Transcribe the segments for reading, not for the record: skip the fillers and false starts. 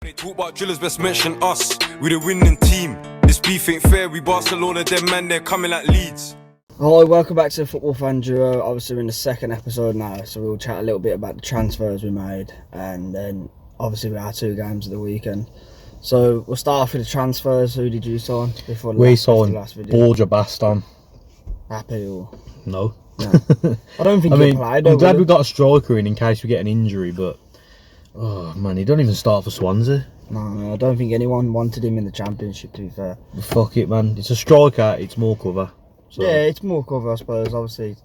They talk about drillers, best mention us. We the winning team. This beef ain't fair. We Barcelona, them man, they're coming like Leeds. Hi, welcome back to the Football Fan Duo. Obviously, we're in the second episode now, so we'll chat a little bit about the transfers we made, and then obviously our two games of the weekend. So we'll start off with the transfers. Who did you sign before we signed last video? Borja Baston. Happy or No. I don't think I he mean, played. I'm glad we got a striker in case we get an injury, but oh man, he don't even start for Swansea. No, I don't think anyone wanted him in the Championship, to be fair. Fuck it, man. It's a striker. It's more cover. So. Yeah, it's more cover, I suppose. Obviously,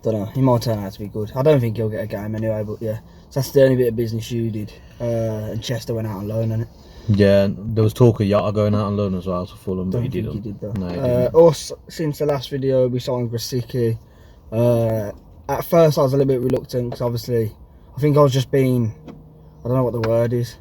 don't know. He might turn out to be good. I don't think he'll get a game anyway, but yeah. So that's the only bit of business you did. And Chester went out on loan, innit? Yeah, there was talk of Yata going out on loan as well to Fulham, but he didn't. He did though. No, he didn't. Us, since the last video, we signed Grasicki. At first, I was a little bit reluctant because obviously, I think I was just being, I don't know what the word is.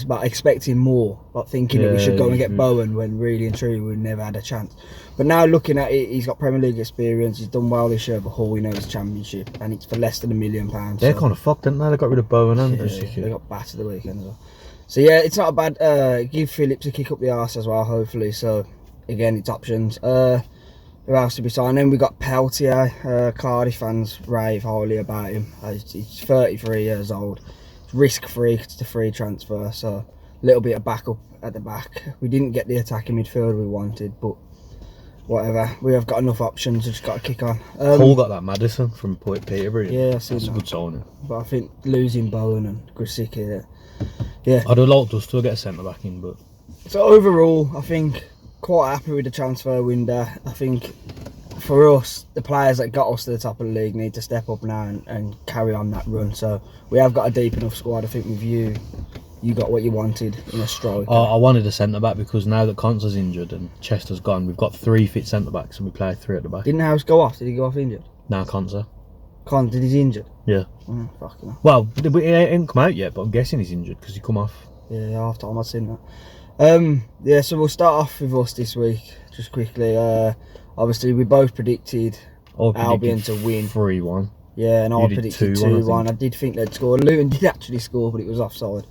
But expecting more, like thinking that we should go and get Bowen when really and truly we never had a chance. But now looking at it, he's got Premier League experience, he's done well this year, but Hull, we know it's Championship, and it's for less than £1 million. They're kind of fucked, didn't they? They got rid of Bowen and Grasicki. They got battered the weekend as well. So yeah, it's not a bad, give Phillips a kick up the arse as well, hopefully. So again, it's options. Who else to be signed? Then we got Peltier. Cardiff fans rave highly about him. He's 33 years old. Risk-free, it's a free transfer, so a little bit of backup at the back. We didn't get the attacking midfield we wanted, but whatever. We have got enough options, we just got to kick on. Paul got that Madison from Peterborough. Yeah, that's a good signing. But I think losing Bowen and Grasicki, yeah. I'd have liked us to get a centre-back in, but... So overall, I think quite happy with the transfer window. I think for us, the players that got us to the top of the league need to step up now and carry on that run. So we have got a deep enough squad. I think with you got what you wanted in a striker. I wanted a centre-back because now that Conser's injured and Chester's gone, we've got 3 fit centre-backs and we play 3 at the back. Didn't House go off? Did he go off injured? Now Conser. Did he injured? Yeah. Fucking hell. Well, he ain't come out yet, but I'm guessing he's injured because he come off. Yeah, half time I've seen that. Yeah, so we'll start off with us this week, just quickly. Obviously, we both predicted Albion to win 3-1. Yeah, and I predicted 2-1. I did think they'd score. Luton did actually score, but it was offside.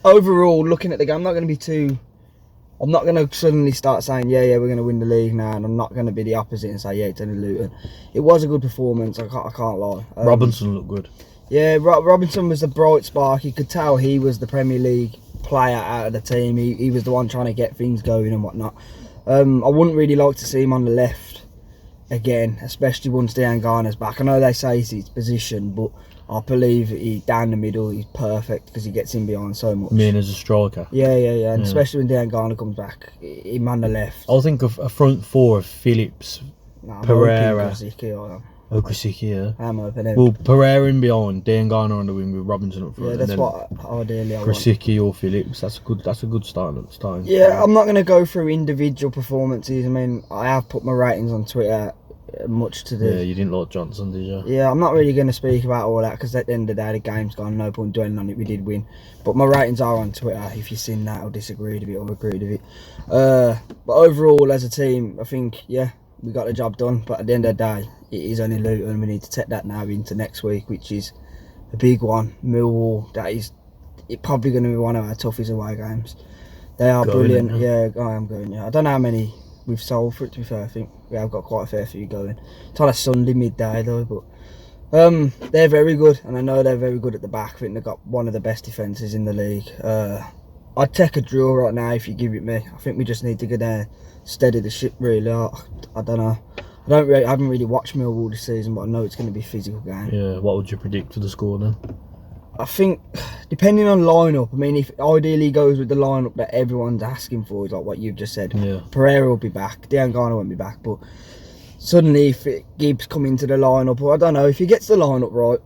Overall, looking at the game, I'm not going to suddenly start saying, yeah, we're going to win the league now, and I'm not going to be the opposite and say, yeah, it's only Luton. It was a good performance, I can't lie. Robinson looked good. Yeah, Robinson was the bright spark. You could tell he was the Premier League player out of the team. He was the one trying to get things going and whatnot. I wouldn't really like to see him on the left again, especially once Dejan Garner's back. I know they say it's his position, but I believe down the middle he's perfect because he gets in behind so much. I mean, as a striker. Yeah, and especially when Dejan Garner comes back, him on the left. I'll think of a front four of Phillips, Pereira. Grasicki, yeah. I'm hoping. Well, Pereira in behind, Dejan Garner on the wing with Robinson up front. Yeah, that's what ideally I want. Grasicki or Phillips, that's a good start. Yeah, I'm not going to go through individual performances. I mean, I have put my ratings on Twitter, much to the... Yeah, you didn't like Johnson, did you? Yeah, I'm not really going to speak about all that because at the end of the day, the game's gone. No point dwelling on it. We did win. But my ratings are on Twitter. If you've seen that or disagreed with it or agreed with it. But overall, as a team, I think, yeah, we got the job done. But at the end of the day, it is only Luton. We need to take that now into next week, which is a big one. Millwall, that is probably going to be one of our toughest away games. They are brilliant. Yeah, I am going. Yeah, I don't know how many we've sold for it, to be fair. I think we have got quite a fair few going. It's on a Sunday midday though, but they're very good, and I know they're very good at the back. I think they've got one of the best defences in the league. I'd take a draw right now if you give it me. I think we just need to go there, steady the ship really. I don't know. I haven't really watched Millwall this season, but I know it's going to be a physical game. Yeah, what would you predict for the score then? I think, depending on lineup, I mean, if ideally goes with the lineup that everyone's asking for, is like what you've just said. Yeah. Pereira will be back, Dejan Garner won't be back, but suddenly if Gibbs come into the lineup, or I don't know, if he gets the lineup right,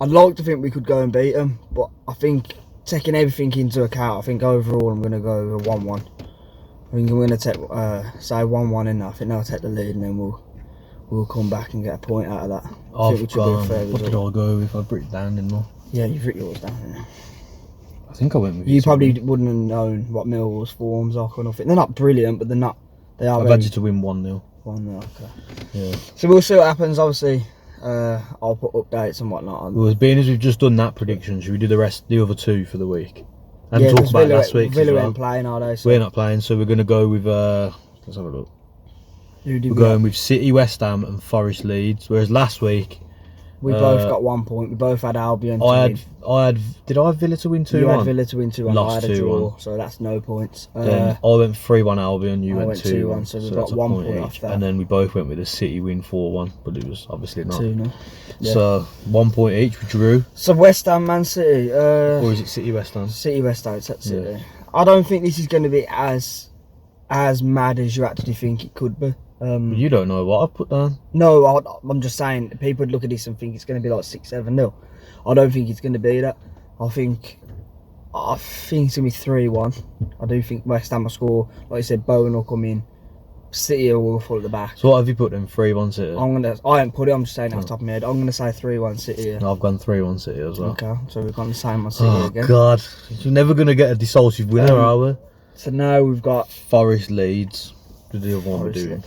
I'd like to think we could go and beat them, but I think taking everything into account, I think overall I'm going to go over 1-1. I think I'm going to take, say 1-1 in there. I think they'll take the lead and then we'll come back and get a point out of that. What did I go with? I put it down, didn't I? Yeah, you've written yours down, didn't you? I think I went with you. Probably wouldn't have known what Millwall's forms are or nothing. They're not brilliant, but they are. I've had you to win 1-0. 1-0, okay. Yeah. So we'll see what happens. Obviously, I'll put updates and whatnot on. Well, being as we've just done that prediction, should we do the other two for the week? And Yeah, talk 'cause about Villa, last week's Villa as well. ain't playing, are they? So We're not playing, so we're going to go with, let's have a look. who did We're we going have? with City, West Ham and Forest Leeds, whereas last week We both got 1 point. We both had Albion to win. did I have Villa to win 2-1? You had Villa to win 2-1. I Lost had a draw, 2-1. so that's no points. Then I went 3-1 Albion, you I went went 2-1, so we've that's got a 1 point point each. off that. And then we both went with a City win 4-1, but it was obviously not. 2-0. Yeah. So 1 point each, we drew. So West Ham, Man City. Or is it City, West Ham? City, West Ham. That's Yeah. City. I don't think this is going to be as mad as you actually think it could be. You don't know what I've put down. No, I'm just saying, people would look at this and think it's going to be like 6-7-0. I don't think it's going to be that. I think it's going to be 3-1. I do think West Ham will score. Like I said, Bowen will come in. City will fall at the back. So what have you put in? 3-1 City? I haven't put it, I'm just saying off the top of my head. I'm going to say 3-1 City. Yeah. No, I've gone 3-1 City as well. Okay, so we've got the same on City Oh again. God, you're never going to get a decisive winner, are we? So now we've got... Forest Leeds. The other one we're Forest doing.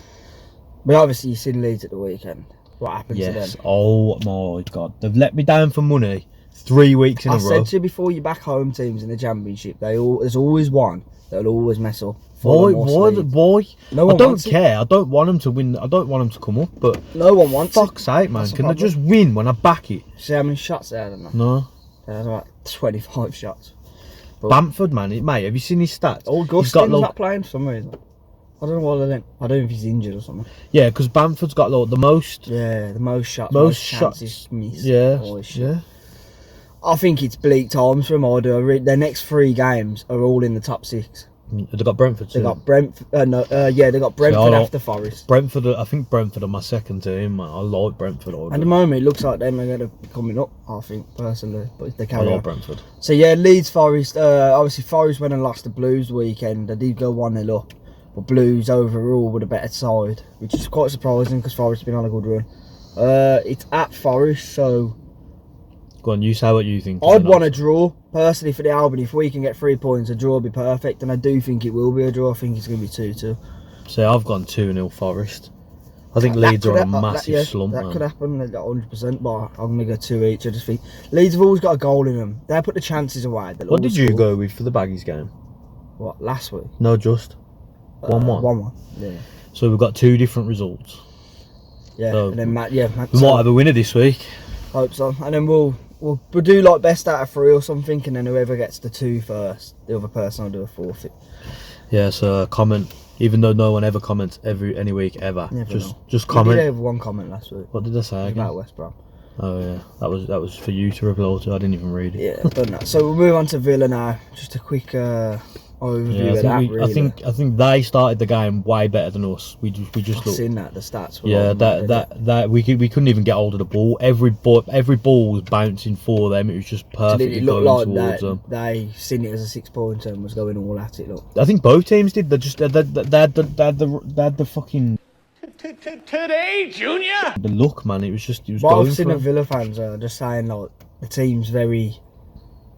We obviously seen Leeds at the weekend. What happened to Yes. them? Oh my God, they've let me down for money 3 weeks in a I row. said to you before, you back home teams in the Championship, there's always one that'll always mess up. Why? Fulham or Leeds. Why? No I one don't wants it. care. I don't want them to win. I don't want them to come up. But No one wants fuck's sake, man, That's the can they problem. just win when I back it? it. See how many shots they had in there? No. There's about 25 shots. But Bamford, man, mate, have you seen his stats? Oh, He's got Gustin's like, not playing for some reason. I don't know why they didn't. I don't know if he's injured or something. yeah, because Bamford's got like the most. Yeah, the most shots, Most chances shots. missed. Yeah, All this shit. yeah. I think it's bleak times for them. Their next 3 games are all in the top 6. They got Brentford too. They got Brentford. They got Brentford I after Forest. Brentford. I think Brentford are my second team, man. I like Brentford. At the moment, it looks like them are going to be coming up. I think personally, but if they I carry like on. Brentford. So yeah, Leeds Forest. Obviously, Forest went and lost the Blues the weekend. They did go 1-0 up, but Blues overall were the better side, which is quite surprising because Forest have been on a good run. It's at Forest, so Go on, you say what you think. I'd want a draw personally for the Albion. If we can get 3 points, a draw would be perfect, and I do think it will be a draw. I think it's going to be 2-2. So I've gone 2-0 Forest. I think That Leeds are could on a massive slump, That man. could happen, 100%, but I'm going to go 2 each. I just think Leeds have always got a goal in them. They put the chances away. What did you go with for the Baggies game? What, last week? No, just 1-1. 1-1, yeah. So we've got 2 different results. Yeah, So, and then Matt, Matt, We might have a winner this week. hope so. And then we'll do like best out of 3 or something, and then whoever gets the 2 first, the other person will do a forfeit. Yeah, so comment. Even though no one ever comments any week ever, Never just know. just We comment. did have 1 comment last week What did I say again? about West Brom. Oh yeah, that was for you to reply to. I didn't even read it. Yeah, done that. So we'll move on to Villa now. Just a quick overview Yeah, of that. Really. I think they started the game way better than us. We just I've looked. seen that the stats. Were Yeah, all mad, that we couldn't even get hold of the ball. Every ball was bouncing for them. It was just perfectly it going looked towards like them. they seen it as a 6-pointer and was going all at it. Look, I think both teams did. They had the fucking Today, Junior. the look, man. It was but going I've seen for the them. Villa fans are just saying like the team's very.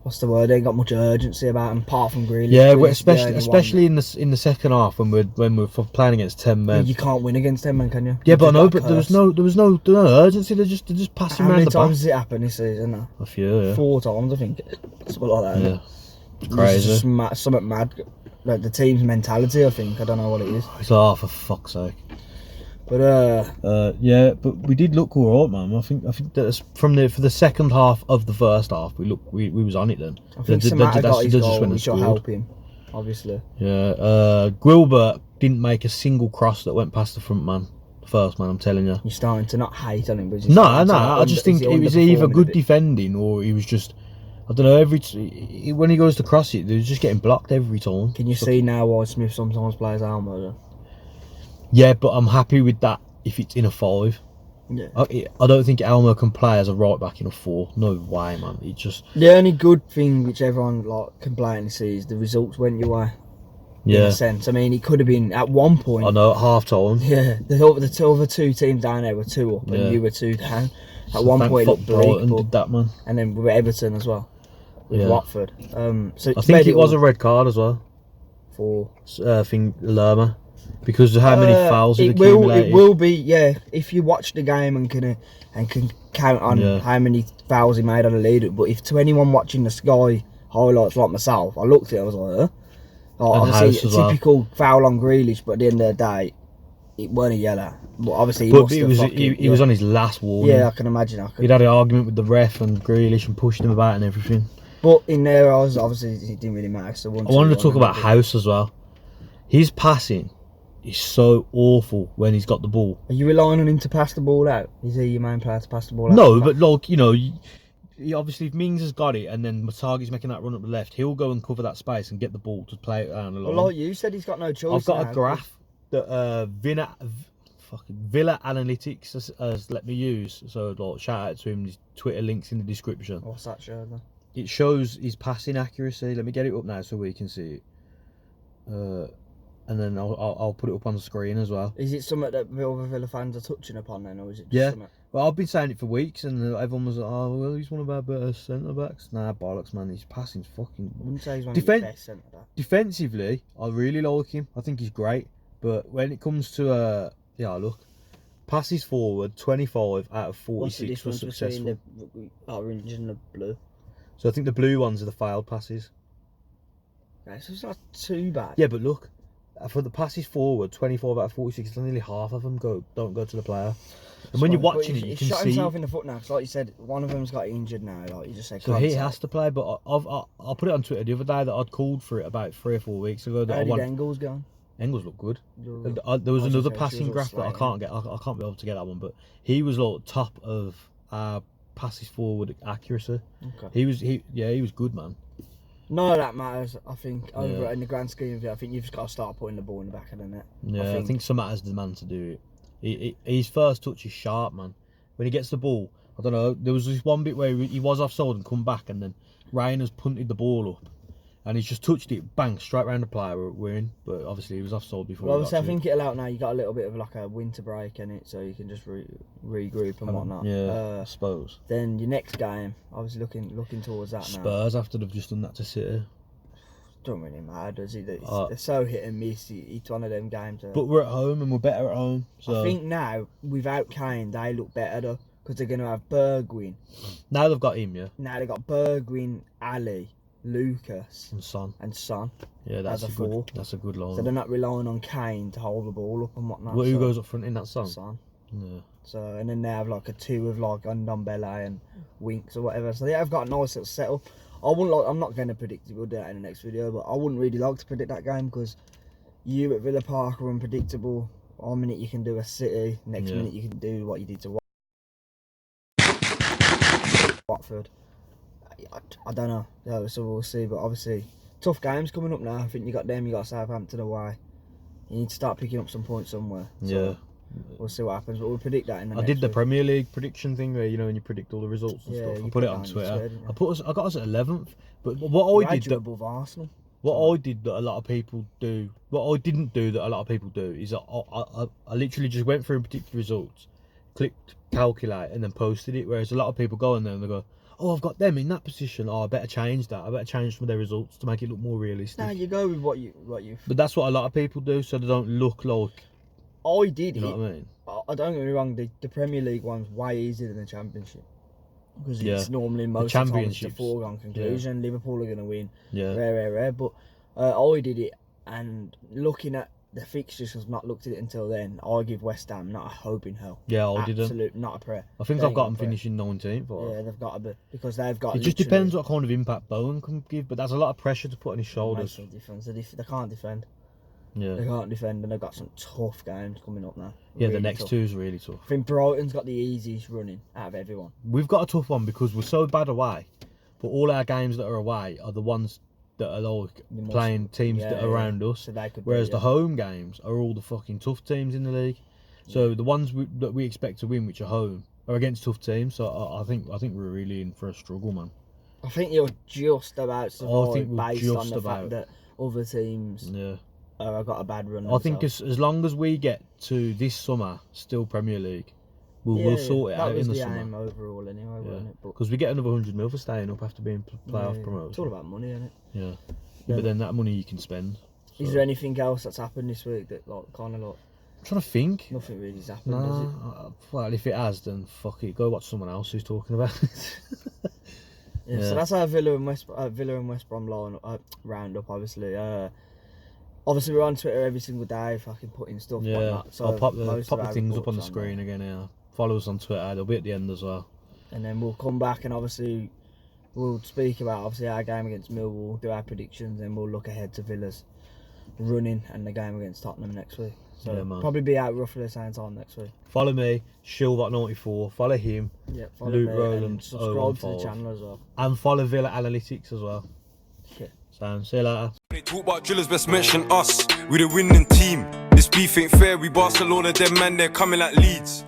What's the word? They ain't got much urgency about them, apart from Grealish. Yeah, Grealish is the only especially in the second half when we're playing against 10 one. men. You can't win against them, man, can you? Yeah, but I You've know, got a but there was curse. no urgency. They're just passing How around many the times back. has it happened this season now? A few, yeah. 4 times, I think. Something like that. Yeah, Innit? it's It's crazy. just something mad. Like the team's mentality, I think. I don't know what it is. It's oh, for fuck's sake. But Yeah, but we did look all right, man. I think that for the second half of the first half, we was on it then. I think They Samatta got his just goal, went and which will scored. help him, obviously. Yeah, Gilbert didn't make a single cross that went past the front man. The first man, I'm telling you. You're starting to not hate on him, but No, I just think it was either good defending or he was just, I don't know. When he goes to cross it, he was just getting blocked every time. Can you see now why Smith sometimes plays Almo? Yeah, but I'm happy with that if it's in a 5. Yeah. I don't think Elmo can play as a right back in a 4. No way, man. It just The only good thing which everyone can blatantly see is the results went your way. In yeah. a sense, I mean, it could have been at one point. I know at half time. Yeah, the other 2 teams down there were 2 up, Yeah. and you were 2 down. At one Thank point, it fuck looked bleak, Brighton but, did that, man. and then with Everton as well, with Yeah. Watford. So I think it was a red card as well. for Lerma. because of how many fouls it will be, yeah. If you watch the game and can count on how many fouls he made on the lead. But if to anyone watching the Sky highlights like myself, I looked at it, I was like, obviously a typical foul on Grealish, but at the end of the day, it weren't a yellow. But obviously, he was on his last warning. Yeah, I can imagine. He'd had an argument with the ref and Grealish and pushed him about and everything. But in there, obviously it didn't really matter. So I wanted to talk about House as well. His passing is so awful when he's got the ball. Are you relying on him to pass the ball out? Is he your main player to pass the ball out? No, but like, you know, obviously if Mings has got it and then Matagi's making that run up the left, he'll go and cover that space and get the ball to play it down the line. Well, like you said, he's got no choice. I've got a graph that Villa Analytics has let me use. So like, shout out to him. His Twitter links in the description. What's that show then? It shows his passing accuracy. Let me get it up now so we can see it. And then I'll put it up on the screen as well. Is it something that the other Villa fans are touching upon then, or is it just something? Well, I've been saying it for weeks, and everyone was like, "Oh, well, he's one of our better centre backs." Nah, bollocks, man. His passing's fucking. I wouldn't say he's one of the best centre backs. Defensively, I really like him. I think he's great. But when it comes to look, passes forward, 25 out of 46 were successful. What's the difference between the orange and the blue? So I think the blue ones are the failed passes. Okay, so it's not too bad. Yeah, but look, for the passes forward, 25 out of 46, nearly half of them don't go to the player. And when you're watching it, you can see. He shot himself in the foot now, because like you said, one of them's got injured now. Like you just said, so he has to play. But I put it on Twitter the other day that I'd called for it about 3 or 4 weeks ago. How did Engels go? Engels looked good. There was another passing graph that I can't be able to get that one, but he was like top of passes forward accuracy. Okay. He was good, man. None of that matters, I think, over in the grand scheme of it. I think you've just got to start putting the ball in the back of the net. Yeah, I think Samatta's the man to do it. His first touch is sharp, man. When he gets the ball, I don't know, there was this one bit where he was offside and come back, and then Ryan has punted the ball up, and he's just touched it, bang, straight round the player, we're in. But obviously he was offside before. Well, obviously I think it'll out now. You got a little bit of like a winter break in it, so you can just regroup and whatnot. Yeah, I suppose. Then your next game, obviously looking towards that now. Spurs, after they've just done that to City. Don't really matter, does it? They're so hit and miss. It's one of them games. But we're at home and we're better at home. So I think now, without Kane, they look better though, because they're going to have Bergwijn. Now they've got him, yeah. Now they've got Bergwijn, Ali, Lucas and Son. Yeah, that's a good line. So they're not relying on Kane to hold the ball up and whatnot. Well, who goes up front in that Son? Yeah. So and then they have like a two of like Ndombele and Winks or whatever. So they have got a nice little setup. I'm not going to predict it. We'll do that in the next video. But I wouldn't really like to predict that game, because you at Villa Park are unpredictable. 1 minute you can do a City, next minute you can do what you did to Watford. I don't know. Yeah, so we'll see. But obviously, tough games coming up now. I think you got Southampton away. You need to start picking up some points somewhere. So yeah. We'll see what happens, but we'll predict that in the next did the week. Premier League prediction thing where, you know, when you predict all the results and stuff. I put it on Twitter. I got us at 11th. But what I did above Arsenal. What I did that a lot of people do, what I didn't do that a lot of people do, is I literally just went through and predicted results, clicked calculate, and then posted it. Whereas a lot of people go in there and they go, "Oh, I've got them in that position. Oh, I better change that. I better change some of their results to make it look more realistic." Nah, you go with what you. But that's what a lot of people do, so they don't look like. I did it. You know what I mean? I don't get me wrong. The Premier League one's way easier than the Championship, because it's normally most of the time it's a foregone conclusion. Yeah. Liverpool are going to win. Yeah. Rare. But I did it, and looking at the fixtures, because I've not looked at it until then, I give West Ham not a hope in hell. Yeah, I didn't. Absolute, not a prayer. I think I've got them finishing 19th. Or... Yeah, they've got to be, because they've got. It just depends what kind of impact Bowen can give, but that's a lot of pressure to put on his shoulders. Makes no difference. They can't defend. Yeah. They can't defend, and they've got some tough games coming up now. Yeah, really the next two is really tough. I think Brighton's got the easiest running out of everyone. We've got a tough one because we're so bad away, but all our games that are away are the ones that are like playing teams that are around us. So they could whereas the home games are all the fucking tough teams in the league. So the ones that we expect to win, which are home, are against tough teams. So I think we're really in for a struggle, man. I think you're just about survive based on the fact that other teams. Yeah. I got a bad run. I think as long as we get to this summer, still Premier League, we'll sort it out in the summer. That was the aim overall anyway, wasn't it? Because we get another 100 mil for staying up after being playoff promoted. It's all about money, isn't it? Yeah. But then that money you can spend. So. Is there anything else that's happened this week that like kind of like? I'm trying to think. Nothing really's happened, does it? Well, if it has, then fuck it. Go watch someone else who's talking about it. Yeah, so that's our Villa and West Brom line round up. Obviously, obviously we're on Twitter every single day, fucking putting stuff. Yeah, Whatnot, so I'll pop the our things up on the reports screen there. again. Yeah, follow us on Twitter. They'll be at the end as well. And then we'll come back and obviously we'll speak about obviously our game against Millwall, do our predictions, and we'll look ahead to Villa's running and the game against Tottenham next week. So Yeah, man. probably be out roughly the same time next week. Follow me, Shilbot94. Follow him. Yeah, follow Luke me Rowland, and subscribe to the 015. channel as well. And follow Villa Analytics as well. Yeah. So, see you later. When they talk about drillers, best mention us. We the winning team. This beef ain't fair. We Barcelona, them man, they're coming like Leeds.